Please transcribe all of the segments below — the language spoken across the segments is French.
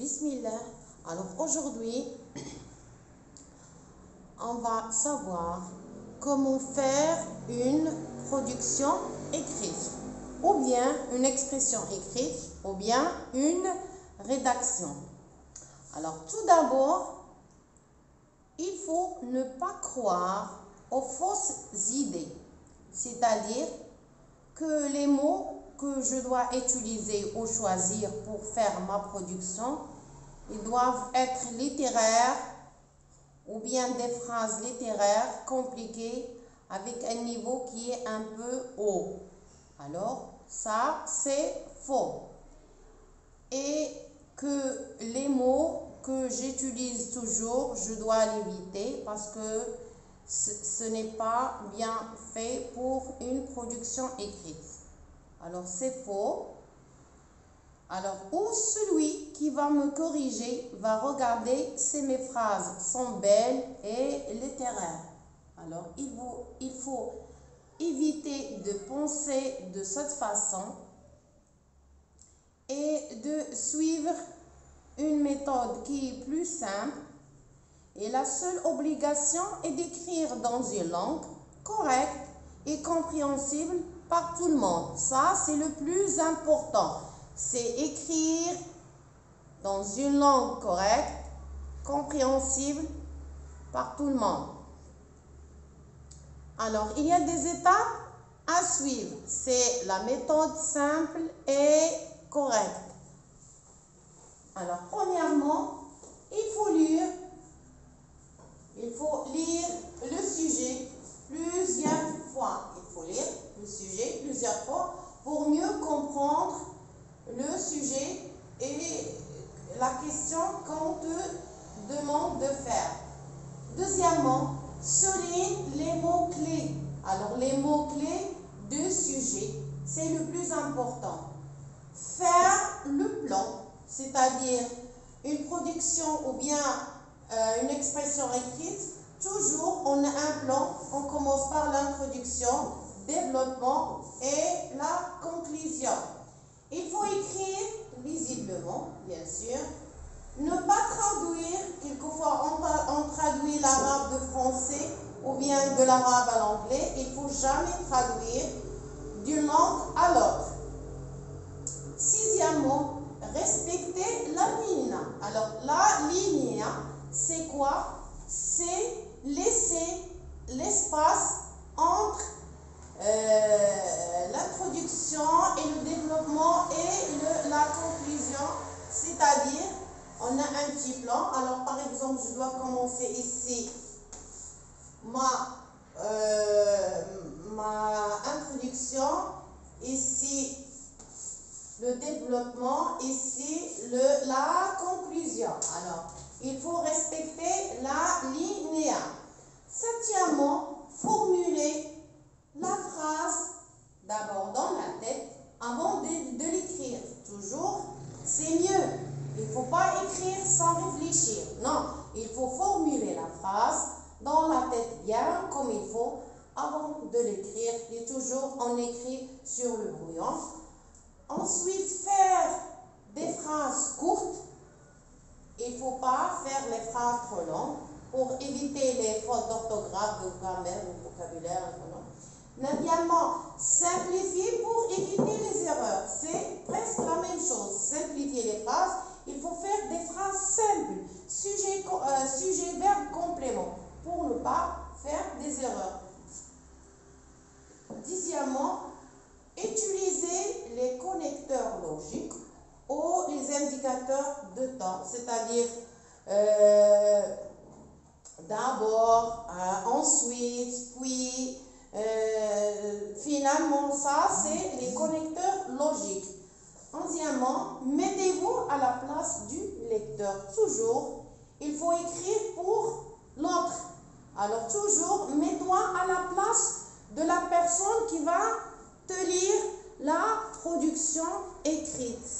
Bismillah. Alors aujourd'hui, on va savoir comment faire une production écrite, ou bien une expression écrite, ou bien une rédaction. Alors tout d'abord, il faut ne pas croire aux fausses idées, c'est-à-dire que les mots que je dois utiliser ou choisir pour faire ma production, ils doivent être littéraires ou bien des phrases littéraires compliquées avec un niveau qui est un peu haut. Alors, ça, c'est faux. Et que les mots que j'utilise toujours, je dois l'éviter parce que ce n'est pas bien fait pour une production écrite. Alors, c'est faux. Alors, ou celui qui va me corriger va regarder si mes phrases sont belles et littéraires. Alors, il faut éviter de penser de cette façon et de suivre une méthode qui est plus simple. Et la seule obligation est d'écrire dans une langue correcte et compréhensible par tout le monde. Ça, c'est le plus important. C'est écrire dans une langue correcte, compréhensible par tout le monde. Alors, il y a des étapes à suivre. C'est la méthode simple et correcte. Alors, premièrement, il faut lire le sujet plusieurs fois. Il faut lire le sujet plusieurs fois pour mieux comprendre le sujet et la question qu'on te demande de faire. Deuxièmement, souligne les mots-clés. Alors, les mots-clés de sujet, c'est le plus important. Faire le plan, c'est-à-dire une production ou bien une expression écrite, toujours on a un plan, on commence par l'introduction, développement et la conclusion. Il faut écrire visiblement, bien sûr. Ne pas traduire, quelquefois on traduit l'arabe de français ou bien de l'arabe à l'anglais. Il ne faut jamais traduire d'une langue à l'autre. Sixièmement, respecter la ligne. Alors, la ligne, c'est quoi? C'est laisser l'espace entre l'introduction et le développement et la conclusion, c'est-à-dire on a un petit plan. Alors par exemple, je dois commencer ici ma introduction, ici le développement, ici la conclusion. Alors il faut respecter la linéa. Septièmement, formuler la phrase d'abord dans la tête avant de l'écrire. Toujours, c'est mieux. Il ne faut pas écrire sans réfléchir. Non, il faut formuler la phrase dans la tête bien comme il faut avant de l'écrire. Et toujours, on écrit sur le brouillon. Ensuite, faire des phrases courtes. Il ne faut pas faire les phrases trop longues pour éviter les fautes d'orthographe, de grammaire, de vocabulaire. Neuvièmement, simplifier pour éviter les erreurs. C'est presque la même chose. Simplifier les phrases. Il faut faire des phrases simples. Sujet, verbe, complément. Pour ne pas faire des erreurs. Dixièmement, utiliser les connecteurs logiques ou les indicateurs de temps. C'est-à-dire d'abord, ensuite, puis... finalement, ça, c'est les connecteurs logiques. Onzièmement, mettez-vous à la place du lecteur. Toujours, il faut écrire pour l'autre. Alors, toujours, mets-toi à la place de la personne qui va te lire la production écrite.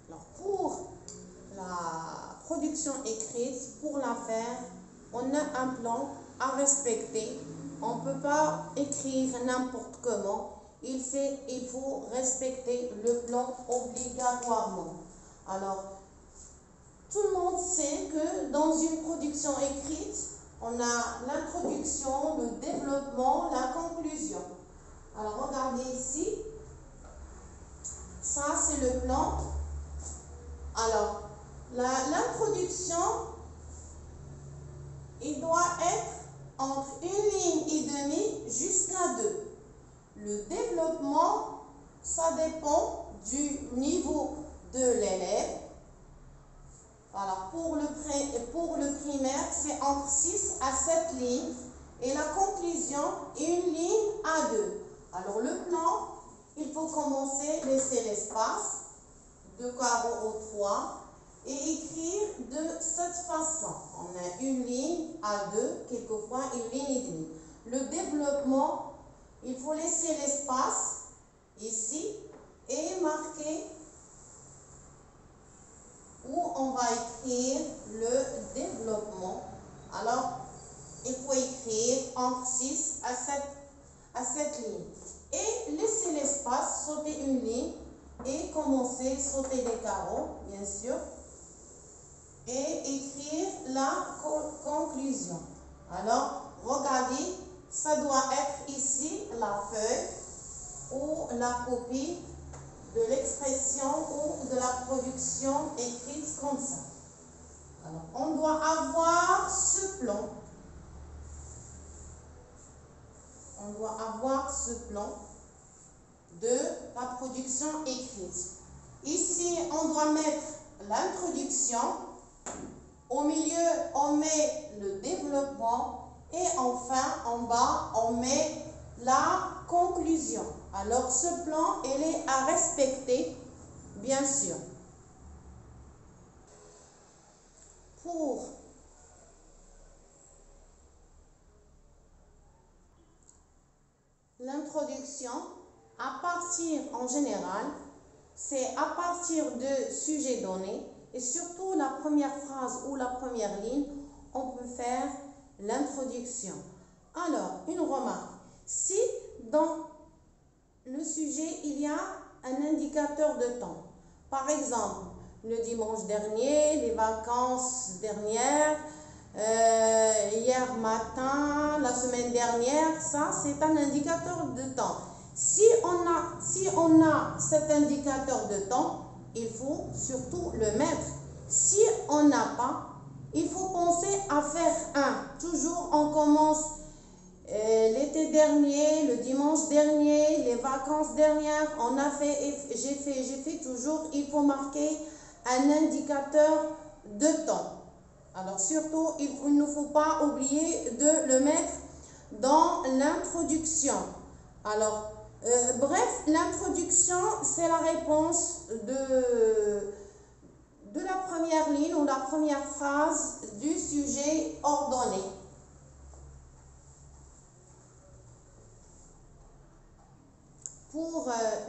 Alors, pour la production écrite, pour la faire, on a un plan à respecter. On ne peut pas écrire n'importe comment. il faut respecter le plan obligatoirement. Alors, tout le monde sait que dans une production écrite, on a l'introduction, le développement, la conclusion. Alors, regardez ici. Ça, c'est le plan. Alors, l'introduction, il doit être entre une ligne et demie jusqu'à 2. Le développement, ça dépend du niveau de l'élève. Voilà, pour le primaire, c'est entre 6 à 7 lignes. Et la conclusion, une ligne à 2. Alors, le plan, il faut commencer, laisser l'espace, 2 carreaux au 3, et écrire de cette façon. On a une ligne à 2, quelquefois une ligne et demie. Le développement, il faut laisser l'espace ici et marquer où on va écrire le développement. Alors, il faut écrire entre 6 à 7 lignes. Et laisser l'espace, sauter une ligne et commencer, sauter des carreaux, bien sûr, et écrire la conclusion. Alors, regardez, ça doit être ici la feuille ou la copie de l'expression ou de la production écrite comme ça. Alors, on doit avoir ce plan. On doit avoir ce plan de la production écrite. Ici, on doit mettre l'introduction. Au milieu, on met le développement. Et enfin, en bas, on met la conclusion. Alors, ce plan, il est à respecter, bien sûr. Pour l'introduction, à partir, en général, c'est à partir de sujets donnés, et surtout la première phrase ou la première ligne, on peut faire l'introduction. Alors, une remarque. Si dans le sujet, il y a un indicateur de temps, par exemple, le dimanche dernier, les vacances dernières, hier matin, la semaine dernière, ça c'est un indicateur de temps. Si on a cet indicateur de temps, il faut surtout le mettre. Si on n'a pas, il faut penser à faire un. Toujours on commence l'été dernier, le dimanche dernier, les vacances dernières, on a fait, j'ai fait toujours, il faut marquer un indicateur de temps. Alors surtout, il ne faut pas oublier de le mettre dans l'introduction. Alors, bref, l'introduction, c'est la réponse de la première ligne ou la première phrase du sujet ordonné. Pour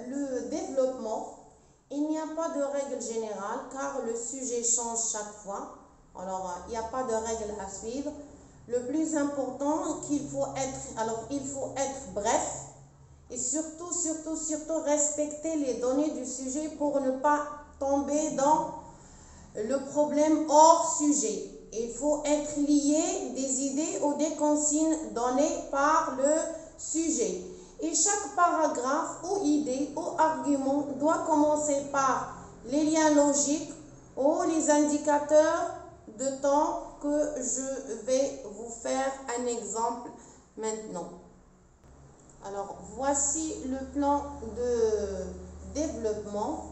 le développement, il n'y a pas de règle générale car le sujet change chaque fois. Alors, il n'y a pas de règle à suivre. Le plus important, il faut être bref et surtout respecter les données du sujet pour ne pas tomber dans le problème hors sujet. Il faut être lié des idées ou des consignes données par le sujet. Et chaque paragraphe ou idée ou argument doit commencer par les liens logiques ou les indicateurs de temps que je vais vous faire un exemple maintenant. Alors, voici le plan de développement.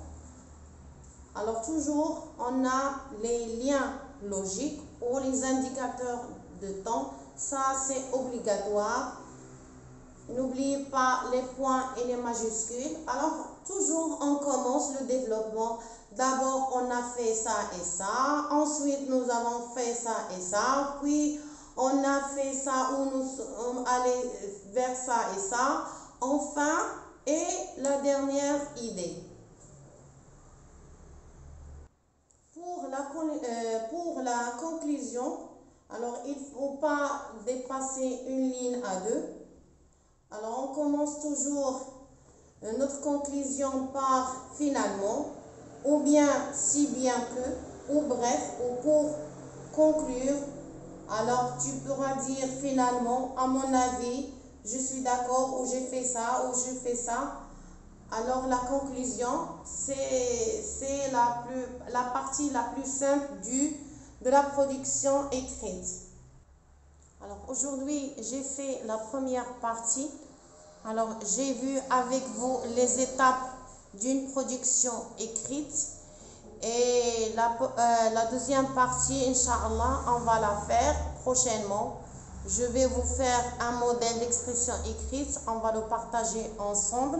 Alors, toujours, on a les liens logiques ou les indicateurs de temps. Ça, c'est obligatoire. N'oubliez pas les points et les majuscules. Alors, toujours, on commence le développement. D'abord, on a fait ça et ça. Ensuite, nous avons fait ça et ça. Puis, on a fait ça ou nous sommes allés vers ça et ça. Enfin, et la dernière idée. Pour la conclusion, alors il ne faut pas dépasser une ligne à 2. Alors, on commence toujours Notre conclusion par finalement, ou bien si bien que, ou bref, ou pour conclure. Alors tu pourras dire finalement, à mon avis, je suis d'accord, ou j'ai fait ça, ou je fais ça. Alors la conclusion, c'est la partie la plus simple de la production écrite. Alors aujourd'hui, j'ai fait la première partie. Alors j'ai vu avec vous les étapes d'une production écrite. Et la deuxième partie, Inch'Allah, on va la faire prochainement. Je vais vous faire un modèle d'expression écrite. On va le partager ensemble.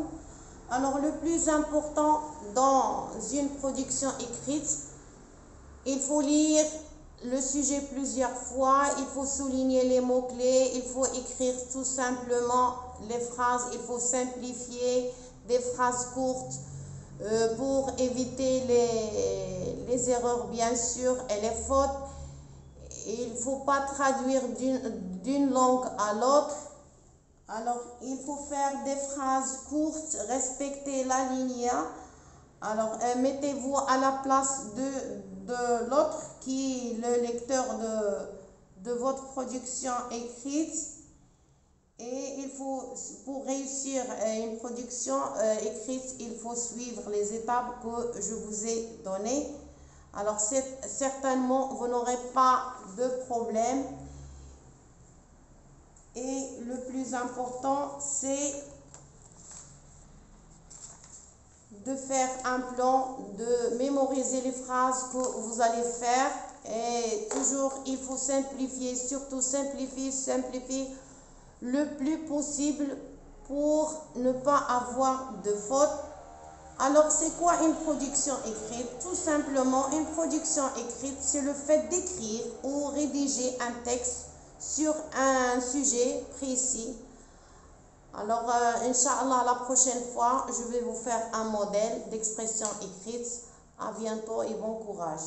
Alors, le plus important dans une production écrite, il faut lire le sujet plusieurs fois, il faut souligner les mots-clés, il faut écrire tout simplement les phrases, il faut simplifier des phrases courtes pour éviter les erreurs bien sûr et les fautes. Il ne faut pas traduire d'une langue à l'autre. Alors, il faut faire des phrases courtes, respecter la ligne. Alors, mettez-vous à la place de l'autre qui est le lecteur de votre production écrite. Et il faut, pour réussir une production écrite, il faut suivre les étapes que je vous ai données. Alors, certainement, vous n'aurez pas de problème. Et le plus important, c'est de faire un plan, de mémoriser les phrases que vous allez faire. Et toujours, il faut simplifier, surtout simplifier le plus possible pour ne pas avoir de fautes. Alors, c'est quoi une production écrite? Tout simplement, une production écrite, c'est le fait d'écrire ou rédiger un texte sur un sujet précis. Alors, Inch'Allah, la prochaine fois, je vais vous faire un modèle d'expression écrite. À bientôt et bon courage.